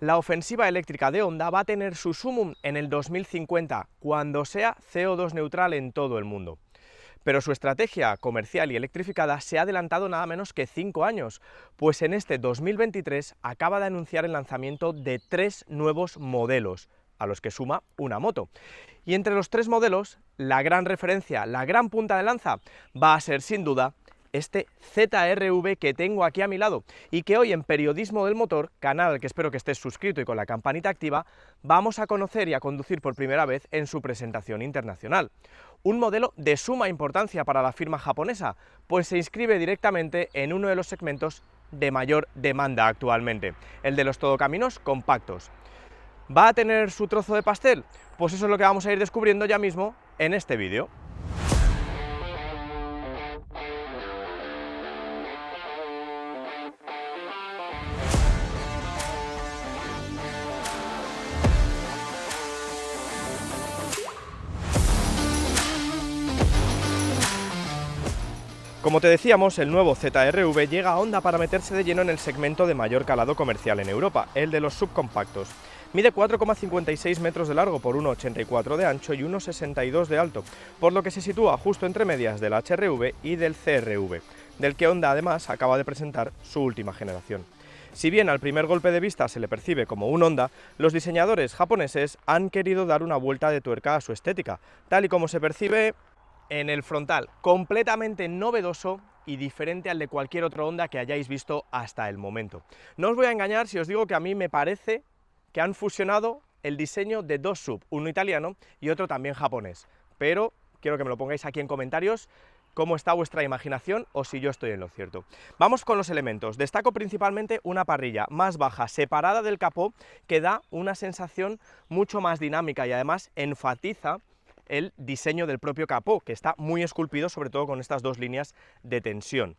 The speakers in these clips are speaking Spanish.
La ofensiva eléctrica de Honda va a tener su sumum en el 2050, cuando sea CO2 neutral en todo el mundo. Pero su estrategia comercial y electrificada se ha adelantado nada menos que 5 años, pues en este 2023 acaba de anunciar el lanzamiento de 3 nuevos modelos, a los que suma una moto. Y entre los 3 modelos, la gran referencia, la gran punta de lanza, va a ser sin duda este ZR-V que tengo aquí a mi lado y que hoy en Periodismo del Motor, canal al que espero que estés suscrito y con la campanita activa, vamos a conocer y a conducir por primera vez en su presentación internacional. Un modelo de suma importancia para la firma japonesa, pues se inscribe directamente en uno de los segmentos de mayor demanda actualmente, el de los todocaminos compactos. ¿Va a tener su trozo de pastel? Pues eso es lo que vamos a ir descubriendo ya mismo en este vídeo. Como te decíamos, el nuevo ZR-V llega a Honda para meterse de lleno en el segmento de mayor calado comercial en Europa, el de los subcompactos. Mide 4,56 metros de largo por 1,84 de ancho y 1,62 de alto, por lo que se sitúa justo entre medias del HR-V y del CR-V, del que Honda además acaba de presentar su última generación. Si bien al primer golpe de vista se le percibe como un Honda, los diseñadores japoneses han querido dar una vuelta de tuerca a su estética, tal y como se percibe en el frontal, completamente novedoso y diferente al de cualquier otro Honda que hayáis visto hasta el momento. No os voy a engañar si os digo que a mí me parece que han fusionado el diseño de dos sub, uno italiano y otro también japonés, pero quiero que me lo pongáis aquí en comentarios cómo está vuestra imaginación o si yo estoy en lo cierto. Vamos con los elementos. Destaco principalmente una parrilla más baja, separada del capó, que da una sensación mucho más dinámica y además enfatiza el diseño del propio capó, que está muy esculpido, sobre todo con estas dos líneas de tensión.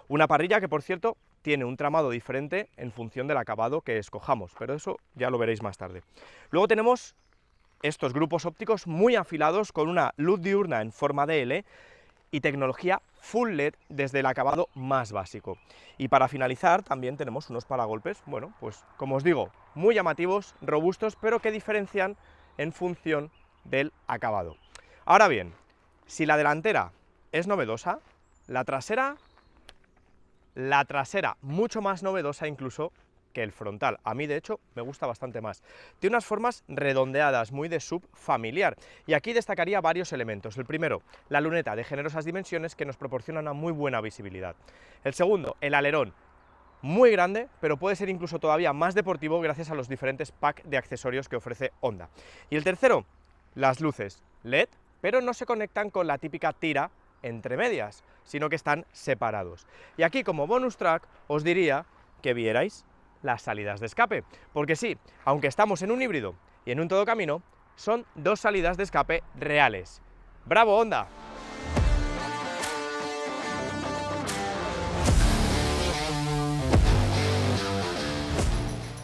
Una parrilla que, por cierto, tiene un tramado diferente en función del acabado que escojamos, pero eso ya lo veréis más tarde. Luego tenemos estos grupos ópticos muy afilados con una luz diurna en forma de L y tecnología Full LED desde el acabado más básico. Y para finalizar también tenemos unos paragolpes, bueno, pues como os digo, muy llamativos, robustos, pero que diferencian en función del acabado. Ahora bien, si la delantera es novedosa, la trasera mucho más novedosa incluso que el frontal. A mí de hecho me gusta bastante más. Tiene unas formas redondeadas, muy de sub familiar, y aquí destacaría varios elementos. El primero, la luneta de generosas dimensiones que nos proporciona una muy buena visibilidad. El segundo, el alerón, muy grande, pero puede ser incluso todavía más deportivo gracias a los diferentes packs de accesorios que ofrece Honda. Y el tercero, las luces LED, pero no se conectan con la típica tira entre medias, sino que están separados. Y aquí, como bonus track, os diría que vierais las salidas de escape, porque sí, aunque estamos en un híbrido y en un todocamino, son dos salidas de escape reales. ¡Bravo, Honda!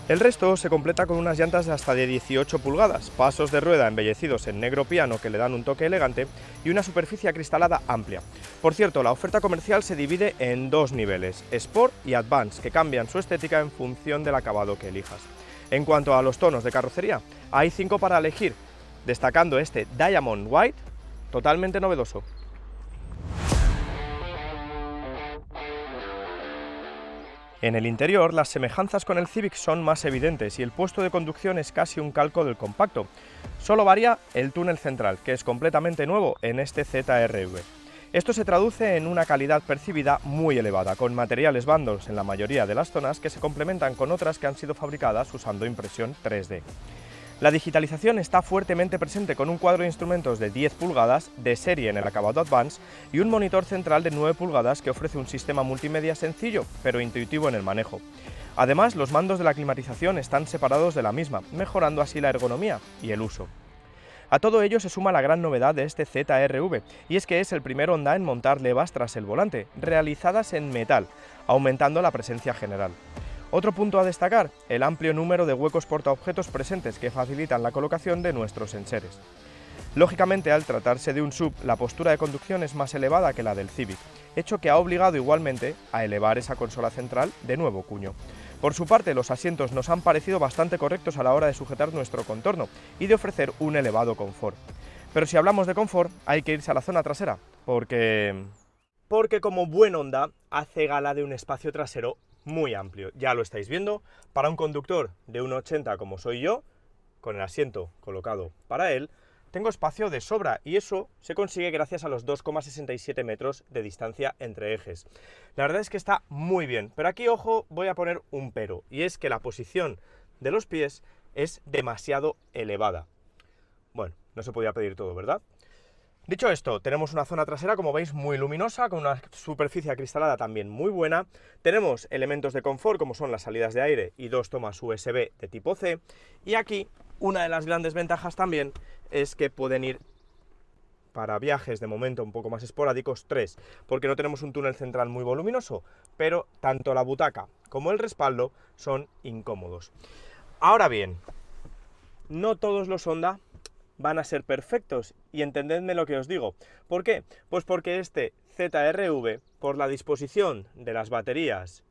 El resto se completa con unas llantas de hasta de 18 pulgadas, pasos de rueda embellecidos en negro piano que le dan un toque elegante y una superficie acristalada amplia. Por cierto, la oferta comercial se divide en dos niveles, Sport y Advance, que cambian su estética en función del acabado que elijas. En cuanto a los tonos de carrocería, hay 5 para elegir, destacando este Diamond White, totalmente novedoso. En el interior, las semejanzas con el Civic son más evidentes y el puesto de conducción es casi un calco del compacto. Solo varía el túnel central, que es completamente nuevo en este ZR-V. Esto se traduce en una calidad percibida muy elevada, con materiales blandos en la mayoría de las zonas que se complementan con otras que han sido fabricadas usando impresión 3D. La digitalización está fuertemente presente con un cuadro de instrumentos de 10 pulgadas de serie en el acabado Advance y un monitor central de 9 pulgadas que ofrece un sistema multimedia sencillo pero intuitivo en el manejo. Además, los mandos de la climatización están separados de la misma, mejorando así la ergonomía y el uso. A todo ello se suma la gran novedad de este ZR-V, y es que es el primer Honda en montar levas tras el volante, realizadas en metal, aumentando la presencia general. Otro punto a destacar, el amplio número de huecos portaobjetos presentes que facilitan la colocación de nuestros enseres. Lógicamente, al tratarse de un SUV, la postura de conducción es más elevada que la del Civic, hecho que ha obligado igualmente a elevar esa consola central de nuevo cuño. Por su parte, los asientos nos han parecido bastante correctos a la hora de sujetar nuestro contorno y de ofrecer un elevado confort. Pero si hablamos de confort, hay que irse a la zona trasera, porque como buen Honda hace gala de un espacio trasero muy amplio. Ya lo estáis viendo, para un conductor de 1,80 como soy yo, con el asiento colocado para él, tengo espacio de sobra y eso se consigue gracias a los 2,67 metros de distancia entre ejes. La verdad es que está muy bien, pero aquí, ojo, voy a poner un pero, y es que la posición de los pies es demasiado elevada. Bueno, no se podía pedir todo, ¿verdad? Dicho esto, tenemos una zona trasera, como veis, muy luminosa, con una superficie acristalada también muy buena. Tenemos elementos de confort, como son las salidas de aire y dos tomas USB de tipo C. Y aquí, una de las grandes ventajas también es que pueden ir para viajes de momento un poco más esporádicos 3, porque no tenemos un túnel central muy voluminoso, pero tanto la butaca como el respaldo son incómodos. Ahora bien, no todos los Honda van a ser perfectos, y entendedme lo que os digo. ¿Por qué? Pues porque este ZR-V, por la disposición de las baterías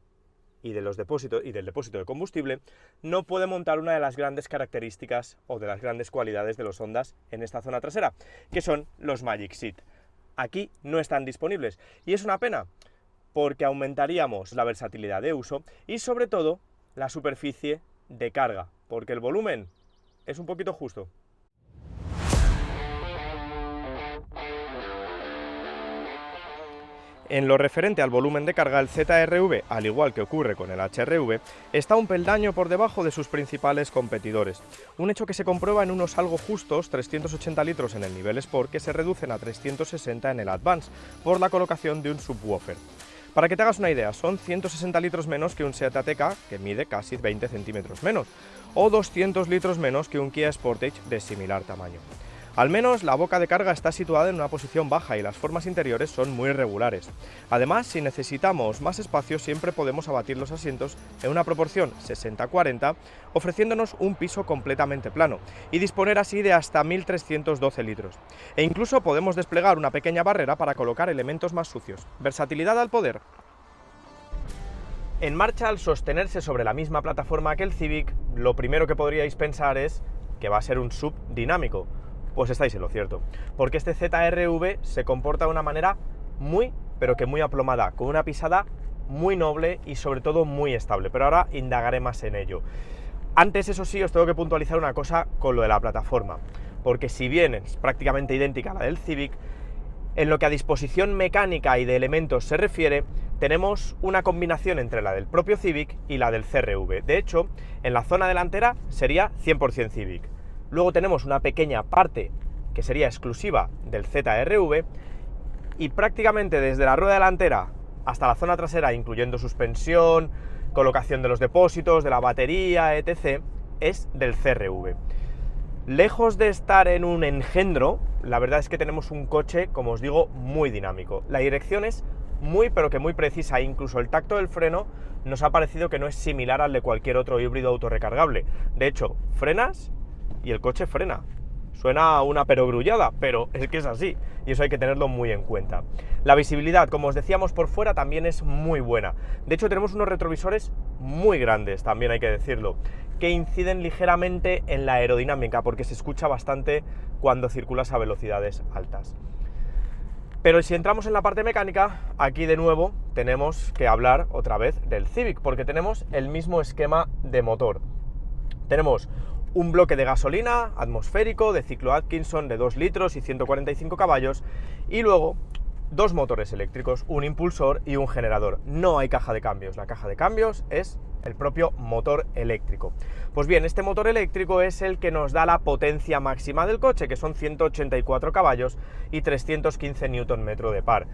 y del depósito de combustible, no puede montar una de las grandes características o de las grandes cualidades de los Hondas en esta zona trasera, que son los Magic Seat. Aquí no están disponibles, y es una pena, porque aumentaríamos la versatilidad de uso y sobre todo la superficie de carga, porque el volumen es un poquito justo. En lo referente al volumen de carga, el ZR-V, al igual que ocurre con el HR-V, está un peldaño por debajo de sus principales competidores. Un hecho que se comprueba en unos algo justos 380 litros en el nivel Sport, que se reducen a 360 en el Advance, por la colocación de un subwoofer. Para que te hagas una idea, son 160 litros menos que un Seat Ateca, que mide casi 20 centímetros menos, o 200 litros menos que un Kia Sportage de similar tamaño. Al menos la boca de carga está situada en una posición baja y las formas interiores son muy regulares. Además, si necesitamos más espacio, siempre podemos abatir los asientos en una proporción 60-40, ofreciéndonos un piso completamente plano y disponer así de hasta 1.312 litros. E incluso podemos desplegar una pequeña barrera para colocar elementos más sucios. Versatilidad al poder. En marcha, al sostenerse sobre la misma plataforma que el Civic, lo primero que podríais pensar es que va a ser un SUV dinámico. Pues estáis en lo cierto, porque este ZR-V se comporta de una manera muy, pero que muy aplomada, con una pisada muy noble y sobre todo muy estable, pero ahora indagaré más en ello. Antes, eso sí, os tengo que puntualizar una cosa con lo de la plataforma, porque si bien es prácticamente idéntica a la del Civic, en lo que a disposición mecánica y de elementos se refiere, tenemos una combinación entre la del propio Civic y la del CR-V. De hecho, en la zona delantera sería 100% Civic. Luego tenemos una pequeña parte que sería exclusiva del ZR-V y prácticamente desde la rueda delantera hasta la zona trasera, incluyendo suspensión, colocación de los depósitos, de la batería, etc., es del CR-V. Lejos de estar en un engendro, la verdad es que tenemos un coche, como os digo, muy dinámico. La dirección es muy, pero que muy precisa, incluso el tacto del freno nos ha parecido que no es similar al de cualquier otro híbrido autorrecargable. De hecho, frenas y el coche frena. Suena a una perogrullada, pero es que es así, y eso hay que tenerlo muy en cuenta. La visibilidad, como os decíamos, por fuera también es muy buena. De hecho, tenemos unos retrovisores muy grandes, también hay que decirlo, que inciden ligeramente en la aerodinámica, porque se escucha bastante cuando circulas a velocidades altas. Pero si entramos en la parte mecánica, aquí de nuevo tenemos que hablar otra vez del Civic, porque tenemos el mismo esquema de motor. Tenemos un bloque de gasolina atmosférico de ciclo Atkinson de 2 litros y 145 caballos y luego dos motores eléctricos, un impulsor y un generador. No hay caja de cambios, la caja de cambios es el propio motor eléctrico. Pues bien, este motor eléctrico es el que nos da la potencia máxima del coche, que son 184 caballos y 315 Nm de par.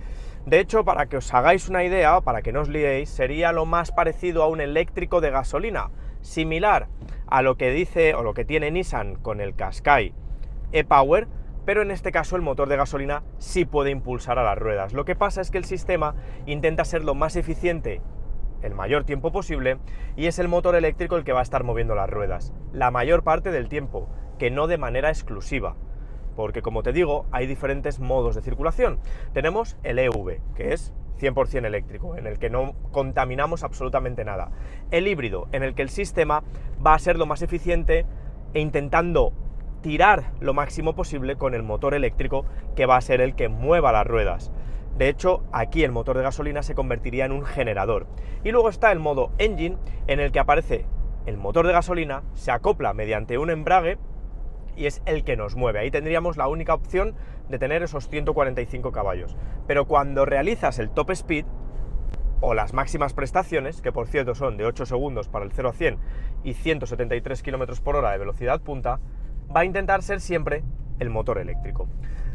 De hecho, para que os hagáis una idea, para que no os liéis, sería lo más parecido a un eléctrico de gasolina, similar a lo que dice o lo que tiene Nissan con el Qashqai e-Power, pero en este caso el motor de gasolina sí puede impulsar a las ruedas. Lo que pasa es que el sistema intenta ser lo más eficiente el mayor tiempo posible y es el motor eléctrico el que va a estar moviendo las ruedas la mayor parte del tiempo, que no de manera exclusiva, porque como te digo, hay diferentes modos de circulación. Tenemos el EV, que es 100% eléctrico, en el que no contaminamos absolutamente nada. El híbrido, en el que el sistema va a ser lo más eficiente e intentando tirar lo máximo posible con el motor eléctrico, que va a ser el que mueva las ruedas. De hecho, aquí el motor de gasolina se convertiría en un generador. Y luego está el modo Engine, en el que aparece el motor de gasolina, se acopla mediante un embrague y es el que nos mueve. Ahí tendríamos la única opción de tener esos 145 caballos. Pero cuando realizas el top speed, o las máximas prestaciones, que por cierto son de 8 segundos para el 0 a 100 y 173 km por hora de velocidad punta, va a intentar ser siempre el motor eléctrico.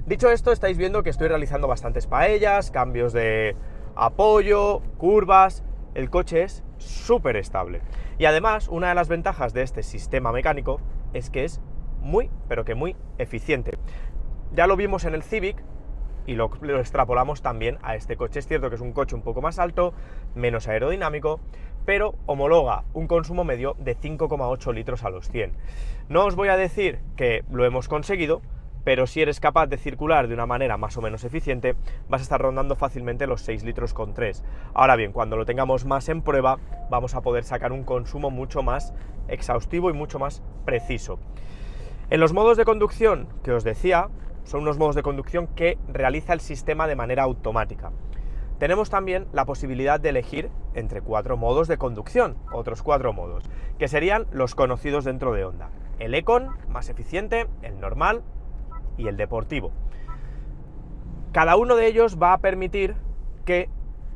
Dicho esto, estáis viendo que estoy realizando bastantes paellas, cambios de apoyo, curvas. El coche es súper estable. Y además, una de las ventajas de este sistema mecánico es que es muy, pero que muy eficiente. Ya lo vimos en el Civic y lo extrapolamos también a este coche. Es cierto que es un coche un poco más alto, menos aerodinámico, pero homologa un consumo medio de 5,8 litros a los 100. No os voy a decir que lo hemos conseguido, pero si eres capaz de circular de una manera más o menos eficiente, vas a estar rondando fácilmente los 6 litros con 3. Ahora bien, cuando lo tengamos más en prueba, vamos a poder sacar un consumo mucho más exhaustivo y mucho más preciso. En los modos de conducción que os decía, son unos modos de conducción que realiza el sistema de manera automática. Tenemos también la posibilidad de elegir entre 4 modos de conducción, otros 4 modos, que serían los conocidos dentro de Honda. El Econ, más eficiente, el normal y el deportivo. Cada uno de ellos va a permitir que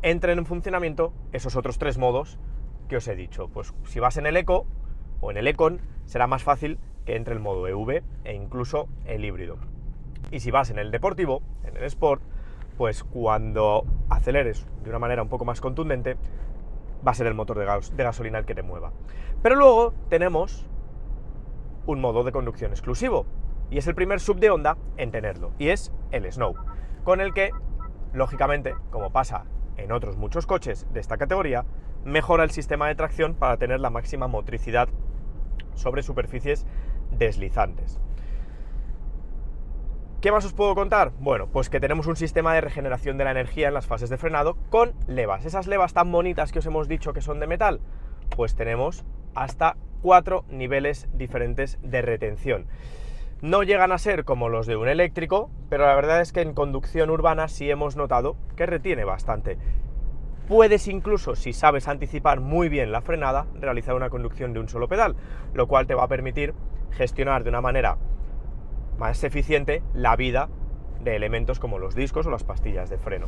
entren en funcionamiento esos otros 3 modos que os he dicho. Pues si vas en el Eco o en el Econ, será más fácil que entre el modo EV e incluso el híbrido. Y si vas en el deportivo, en el Sport, pues cuando aceleres de una manera un poco más contundente, va a ser el motor de gasolina el que te mueva. Pero luego tenemos un modo de conducción exclusivo, y es el primer sub de Honda en tenerlo, y es el Snow, con el que, lógicamente, como pasa en otros muchos coches de esta categoría, mejora el sistema de tracción para tener la máxima motricidad sobre superficies deslizantes. ¿Qué más os puedo contar? Bueno, pues que tenemos un sistema de regeneración de la energía en las fases de frenado con levas. Esas levas tan bonitas que os hemos dicho que son de metal, pues tenemos hasta 4 niveles diferentes de retención. No llegan a ser como los de un eléctrico, pero la verdad es que en conducción urbana sí hemos notado que retiene bastante. Puedes incluso, si sabes anticipar muy bien la frenada, realizar una conducción de un solo pedal, lo cual te va a permitir gestionar de una manera más eficiente la vida de elementos como los discos o las pastillas de freno.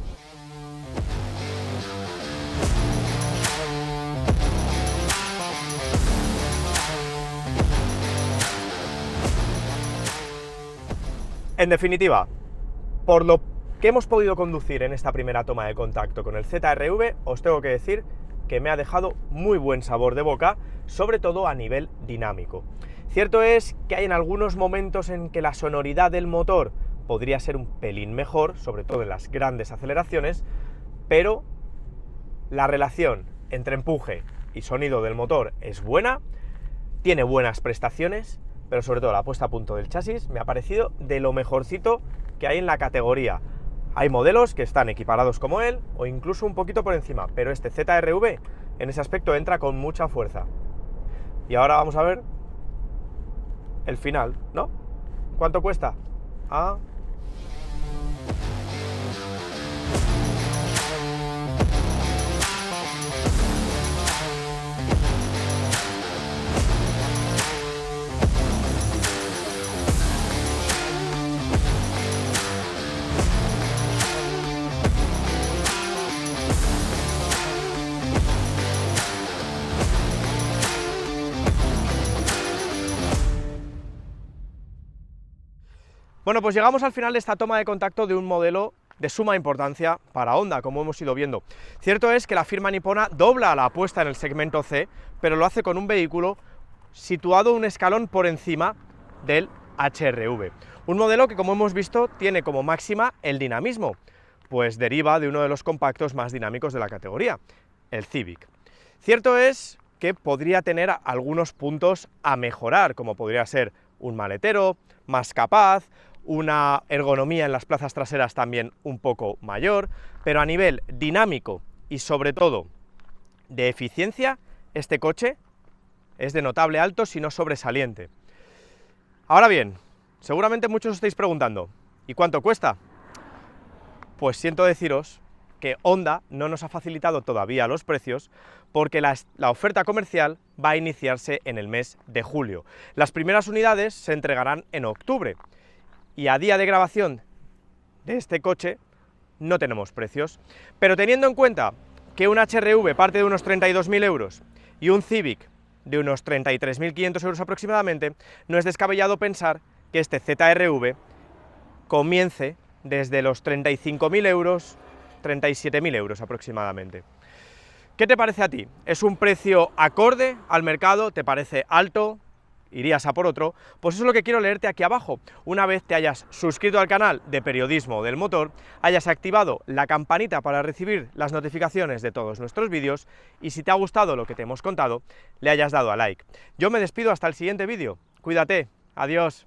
En definitiva, por lo que hemos podido conducir en esta primera toma de contacto con el ZR-V, os tengo que decir que me ha dejado muy buen sabor de boca, sobre todo a nivel dinámico. Cierto es que hay en algunos momentos en que la sonoridad del motor podría ser un pelín mejor, sobre todo en las grandes aceleraciones, pero la relación entre empuje y sonido del motor es buena, tiene buenas prestaciones, pero sobre todo la puesta a punto del chasis me ha parecido de lo mejorcito que hay en la categoría. Hay modelos que están equiparados como él o incluso un poquito por encima, pero este ZR-V en ese aspecto entra con mucha fuerza. Y ahora vamos a ver el final, ¿no? ¿Cuánto cuesta? Ah... Bueno, pues llegamos al final de esta toma de contacto de un modelo de suma importancia para Honda, como hemos ido viendo. Cierto es que la firma nipona dobla la apuesta en el segmento C, pero lo hace con un vehículo situado un escalón por encima del HR-V. Un modelo que, como hemos visto, tiene como máxima el dinamismo, pues deriva de uno de los compactos más dinámicos de la categoría, el Civic. Cierto es que podría tener algunos puntos a mejorar, como podría ser un maletero más capaz, una ergonomía en las plazas traseras también un poco mayor, pero a nivel dinámico y sobre todo de eficiencia, este coche es de notable alto, si no sobresaliente. Ahora bien, seguramente muchos os estáis preguntando, ¿y cuánto cuesta? Pues siento deciros que Honda no nos ha facilitado todavía los precios porque la oferta comercial va a iniciarse en el mes de julio. Las primeras unidades se entregarán en octubre y a día de grabación de este coche no tenemos precios. Pero teniendo en cuenta que un HR-V parte de unos 32.000 euros y un Civic de unos 33.500 euros aproximadamente, no es descabellado pensar que este ZR-V comience desde los 35.000 euros, 37.000 euros aproximadamente. ¿Qué te parece a ti? ¿Es un precio acorde al mercado? ¿Te parece alto? ¿Irías a por otro? Pues eso es lo que quiero leerte aquí abajo. Una vez te hayas suscrito al canal de Periodismo del Motor, hayas activado la campanita para recibir las notificaciones de todos nuestros vídeos y si te ha gustado lo que te hemos contado, le hayas dado a like. Yo me despido hasta el siguiente vídeo. Cuídate. Adiós.